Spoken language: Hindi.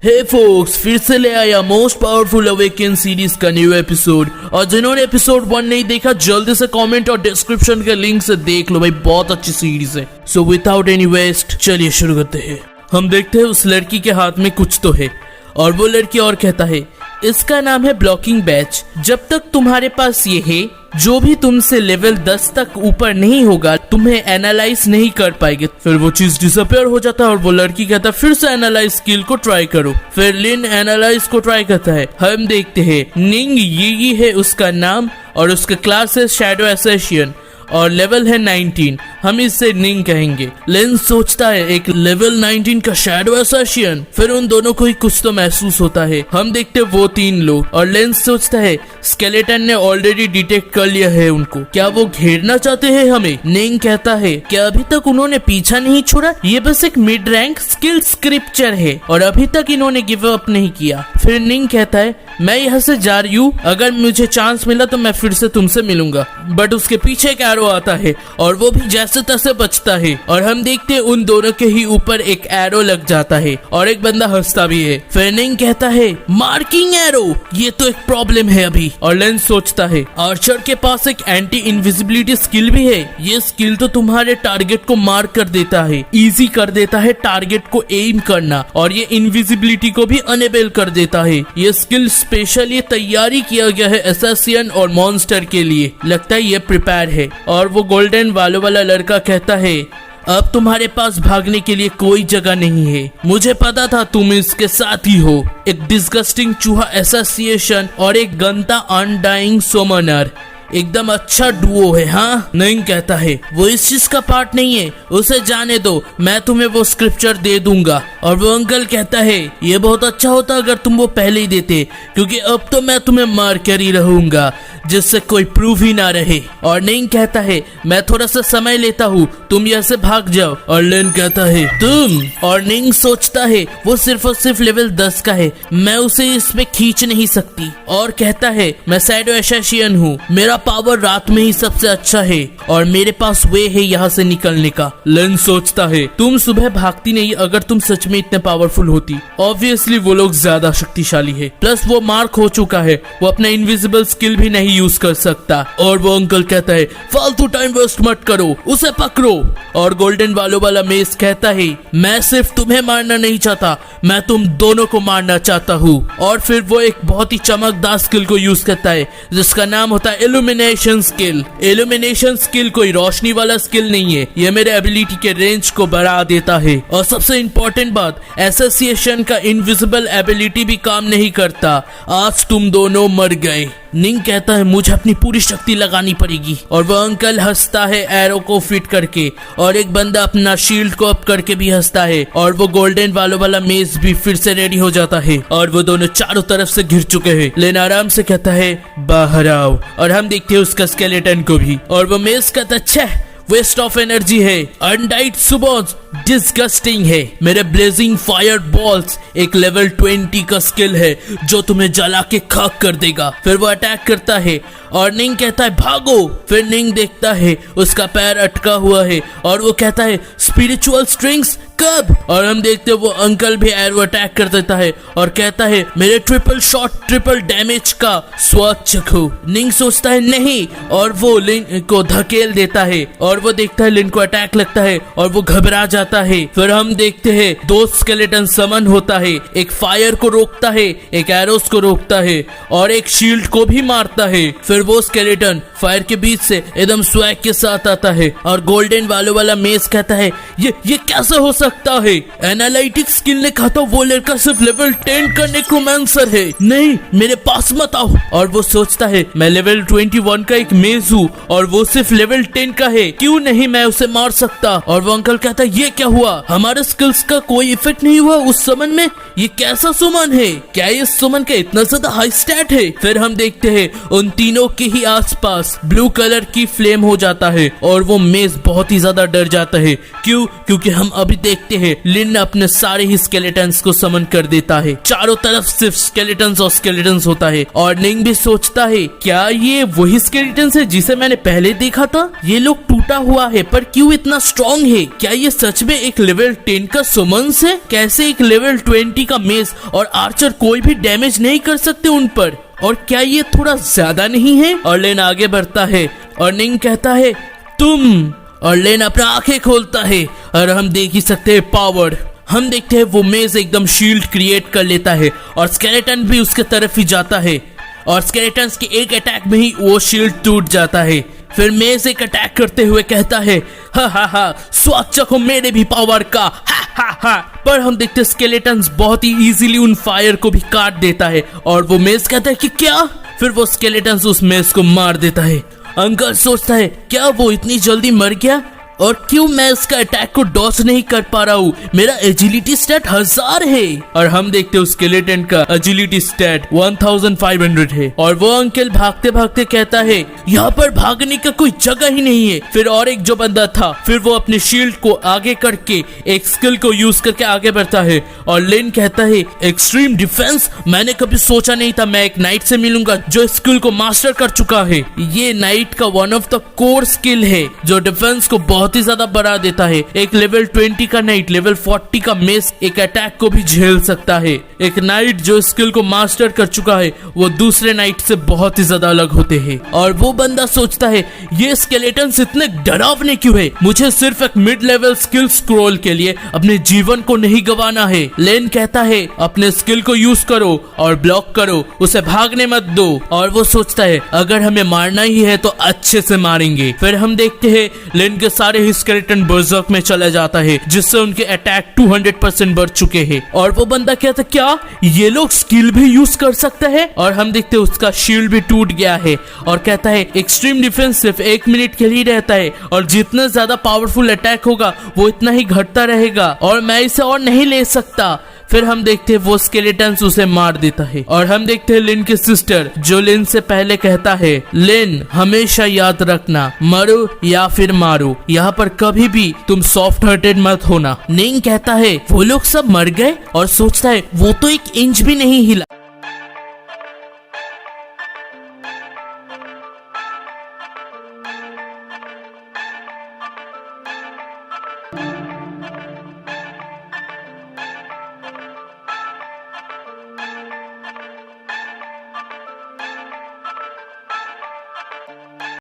हे फोक्स, फिर से ले आया मोस्ट पावरफुल अवेकन सीरीज का न्यू एपिसोड। और जिन्होंने एपिसोड 1 नहीं देखा जल्दी से कमेंट और डिस्क्रिप्शन के लिंक से देख लो भाई, बहुत अच्छी सीरीज है। सो विदाउट एनी वेस्ट चलिए शुरू करते हैं। हम देखते हैं उस लड़की के हाथ में कुछ तो है और वो लड़की और कहता है इसका नाम है ब्लॉकिंग बैच। जब तक तुम्हारे पास ये है, जो भी तुमसे लेवल 10 तक ऊपर नहीं होगा तुम्हें एनालाइज नहीं कर पाएंगे। फिर वो चीज डिसअपियर हो जाता है और वो लड़की कहता है फिर से एनालाइज स्किल को ट्राई करो। फिर लिन एनालाइज को ट्राई करता है। हम देखते हैं निंग यी है उसका नाम और उसका क्लास है शैडो असैसिन और लेवल है 19। हम इससे निंग कहेंगे। लिन सोचता है एक लेवल 19 का शैडो असैसिन। फिर उन दोनों को ही कुछ तो महसूस होता है। हम देखते वो तीन लोग और लिन सोचता है स्केलेटन ने ऑलरेडी डिटेक्ट कर लिया है उनको, क्या वो घेरना चाहते हैं हमें। निंग कहता है क्या अभी तक उन्होंने पीछा नहीं छोड़ा, ये बस एक मिड रैंक स्किल स्क्रिप्चर है और अभी तक इन्होंने गिव अप नहीं किया। फिर निंग कहता है मैं यहाँ से जा रही हूँ, अगर मुझे चांस मिला तो मैं फिर से तुमसे मिलूंगा। बट उसके पीछे एक एरो आता है और वो भी जैसे तैसे बचता है और हम देखते हैं उन दोनों के ही ऊपर एक एरो लग जाता है और एक बंदा हंसता भी है। फिर निंग कहता है मार्किंग एरो, ये तो एक प्रॉब्लम है अभी। और लेंस सोचता है आर्चर के पास एक एंटी इनविजिबिलिटी स्किल भी है। ये स्किल तो तुम्हारे टारगेट को मार्क कर देता है, इजी कर देता है टारगेट को एम करना और ये इनविजिबिलिटी को भी अनेबल कर देता है। ये स्किल स्पेशली तैयारी किया गया है असैसिन और मॉन्स्टर के लिए। लगता है ये प्रिपेयर है। और वो गोल्डन वालों वाला लड़का कहता है अब तुम्हारे पास भागने के लिए कोई जगह नहीं है, मुझे पता था तुम इसके साथ ही हो। एक डिस्गस्टिंग चूहा एसोसिएशन और एक गंदा अनडाइंग सोमनर, एकदम अच्छा डुओ है। हाँ, नहीं कहता है वो इस चीज का पार्ट नहीं है, उसे जाने दो, मैं तुम्हें वो स्क्रिप्चर दे दूंगा। और वो अंकल कहता है ये बहुत अच्छा होता अगर तुम वो पहले ही देते, क्योंकि अब तो मैं तुम्हें मार कर ही रहूंगा जिससे कोई प्रूफ ही ना रहे। और नहीं कहता है मैं थोड़ा सा समय लेता हूँ, तुम यहाँ से भाग जाओ। और लेन कहता है तुम। और निंग सोचता है वो सिर्फ और सिर्फ लेवल 10 का है, मैं उसे इसमें खींच नहीं सकती। और कहता है मैं शैडो असैसिन हूँ, मेरा पावर रात में ही सबसे अच्छा है और मेरे पास वे है यहाँ से निकलने का। लेन सोचता है तुम सुबह भागती नहीं, अगर तुम सच में इतने पावरफुल होती। ऑब्वियसली वो लोग ज्यादा शक्तिशाली है, प्लस वो मार्क हो चुका है, वो अपना इनविजिबल स्किल भी नहीं यूज कर सकता। और वो अंकल कहता है फालतू टाइम वेस्ट मत करो, उसे पकड़ो। और गोल्डन वालों वाला मेस कहता है मैं सिर्फ तुम्हें मारना नहीं चाहता, मैं तुम दोनों को मारना चाहता हूँ। और फिर वो एक बहुत ही चमकदार स्किल को यूज करता है जिसका नाम होता है इल्यूमिनेशन स्किल। इल्यूमिनेशन स्किल कोई रोशनी वाला स्किल नहीं है, ये मेरे एबिलिटी के रेंज को बढ़ा देता है। और सबसे इम्पोर्टेंट बात, एसोसिएशन का इनविजिबल एबिलिटी भी काम नहीं करता। आज तुम दोनों मर गए। निंग कहता है मुझे अपनी पूरी शक्ति लगानी पड़ेगी। और वो अंकल हंसता है एरो को फिट करके और एक बंदा अपना शील्ड को अप करके भी हंसता है। और वो गोल्डन वालों वाला मेज भी फिर से रेडी हो जाता है और वो दोनों चारों तरफ से घिर चुके हैं। लेन आराम से कहता है बाहर आओ। और हम देखते हैं उसका स्केलेटन को भी। और वो मेज कहता है वेस्ट ऑफ एनर्जी है, अनडाइड सुबोज डिस्गस्टिंग है। मेरे ब्लेजिंग फायर बॉल्स एक लेवल 20 का स्किल है जो तुम्हें जला के खाक कर देगा। फिर वो अटैक करता है और निंग कहता है भागो। फिर निंग देखता है उसका पैर अटका हुआ है और वो कहता है स्पिरिचुअल स्ट्रिंग्स कब। और हम देखते हैं वो अंकल भी एरो अटैक कर देता है और कहता है मेरे ट्रिपल शॉट ट्रिपल डैमेज का स्वाद चखो। निंग सोचता है नहीं और वो लिन को धकेल देता है और वो देखता है लिन को अटैक लगता है और वो घबरा जाता है। फिर हम देखते हैं दो स्केलेटन समन होता है, एक फायर को रोकता है, एक एरोस को रोकता है और एक शील्ड को भी मारता है। फिर वो स्केलेटन फायर के बीच से एकदम स्वैग के साथ आता है और गोल्डन वालों वाला मेस कहता है ये कैसे हो सकता है। एनालिटिक स्किल ने कहा था वो लड़का सिर्फ लेवल 10 का नेक्रोमांसर है, नहीं मेरे पास मत आओ। और वो सोचता है मैं लेवल 21 का एक मेज हूँ और वो सिर्फ लेवल 10 का है, क्यों नहीं मैं उसे मार सकता। और वो अंकल कहता है ये क्या हुआ, हमारे स्किल्स का कोई इफेक्ट नहीं हुआ उस समन में, ये कैसा सुमन है, क्या ये सुमन का इतना ज्यादा हाई स्टैट है। फिर हम देखते हैं उन तीनों के ही आसपास ब्लू कलर की फ्लेम हो जाता है और वो मेज बहुत ही ज्यादा डर जाता है। क्यों, क्योंकि हम अभी देखते हैं लिन अपने सारे ही स्केलेटन्स को समन कर देता है। चारों तरफ सिर्फ स्केलेटन्स और स्केलेटन्स होता है। और निंग भी सोचता है क्या ये वही स्केलेटन्स है जिसे मैंने पहले देखा था, ये लोग टूटा हुआ है पर क्यों इतना स्ट्रॉन्ग है, क्या ये सच में एक लेवल 10 का सुमन्स है? कैसे एक लेवल 20 का मेस और आर्चर कोई भी डैमेज नहीं कर सकते उन पर? और क्या ये थोड़ा ज्यादा नहीं है? और लेन आगे बढ़ता है और निंग कहता है तुम, और लेन अपना आंखें खोलता है और हम देख ही सकते हैं पावर। हम देखते हैं वो मेज एकदम शील्ड क्रिएट कर लेता है और स्केलेटन भी उसके तरफ ही जाता है और स्केलेटन्स के एक अटैक में ही वो शील्ड टूट जाता है। फिर मेज एक अटैक करते हुए कहता है हा हा हा, स्वाद चखो मेरे भी पावर का, हा हा हा। पर हम देखते हैं स्केलेटन्स बहुत ही इजीली उन फायर को भी काट देता है और वो मेज कहता है कि क्या? फिर वो स्केलेटन्स उस मेज को मार देता है। अंकल सोचता है क्या वो इतनी जल्दी मर गया? और क्यों मैं इसका अटैक को डॉज नहीं कर पा रहा हूँ? मेरा एजिलिटी स्टैट 1000 है। और हम देखते हैं स्केलेटन का एजिलिटी स्टैट 1500 है। और वो अंकल भागते भागते कहता है यहाँ पर भागने का कोई जगह ही नहीं है। फिर और एक जो बंदा था, फिर वो अपने शील्ड को आगे करके एक स्किल को यूज करके आगे बढ़ता है और लेन कहता है एक्सट्रीम डिफेंस, मैंने कभी सोचा नहीं था मैं एक नाइट से मिलूंगा जो स्किल को मास्टर कर चुका है। ये नाइट का one of the core skill है जो डिफेंस को बहुत ही ज्यादा बढ़ा देता है। एक लेवल 20 का नाइट लेवल 40 का मेस एक अटैक को भी झेल सकता है। एक नाइट जो स्किल को मास्टर कर चुका है वो दूसरे नाइट से बहुत ही ज्यादा अलग होते हैं। और वो बंदा सोचता है ये स्केलेटन्स इतने डरावने क्यों है? मुझे सिर्फ एक मिड लेवल स्किल स्क्रॉल के लिए अपने जीवन को नहीं गंवाना है। लेन कहता है अपने स्किल को यूज करो और ब्लॉक करो, उसे भागने मत दो। और वो सोचता है अगर हमें मारना ही है तो अच्छे से मारेंगे। फिर हम देखते हैं लेन के सारे ही स्केलेटन बर्जर्क में चला जाता है जिससे उनके अटैक 200% बढ़ चुके हैं। और वो बंदा कहता क्या ये लोग स्किल भी यूज कर सकते हैं? और हम देखते हैं उसका शील्ड भी टूट गया है और कहता है एक्सट्रीम डिफेंस सिर्फ 1 मिनट के लिए रहता है और जितना ज्यादा पावरफुल अटैक होगा वो इतना ही घटता रहेगा और मैं इसे और नहीं ले सकता। फिर हम देखते हैं वो स्केलेटन्स उसे मार देता है। और हम देखते हैं लिन की सिस्टर जो लिन से पहले कहता है लिन हमेशा याद रखना, मरो या फिर मारो, यहाँ पर कभी भी तुम सॉफ्ट हार्टेड मत होना। निंग कहता है वो लोग सब मर गए और सोचता है वो तो 1 इंच भी नहीं हिला।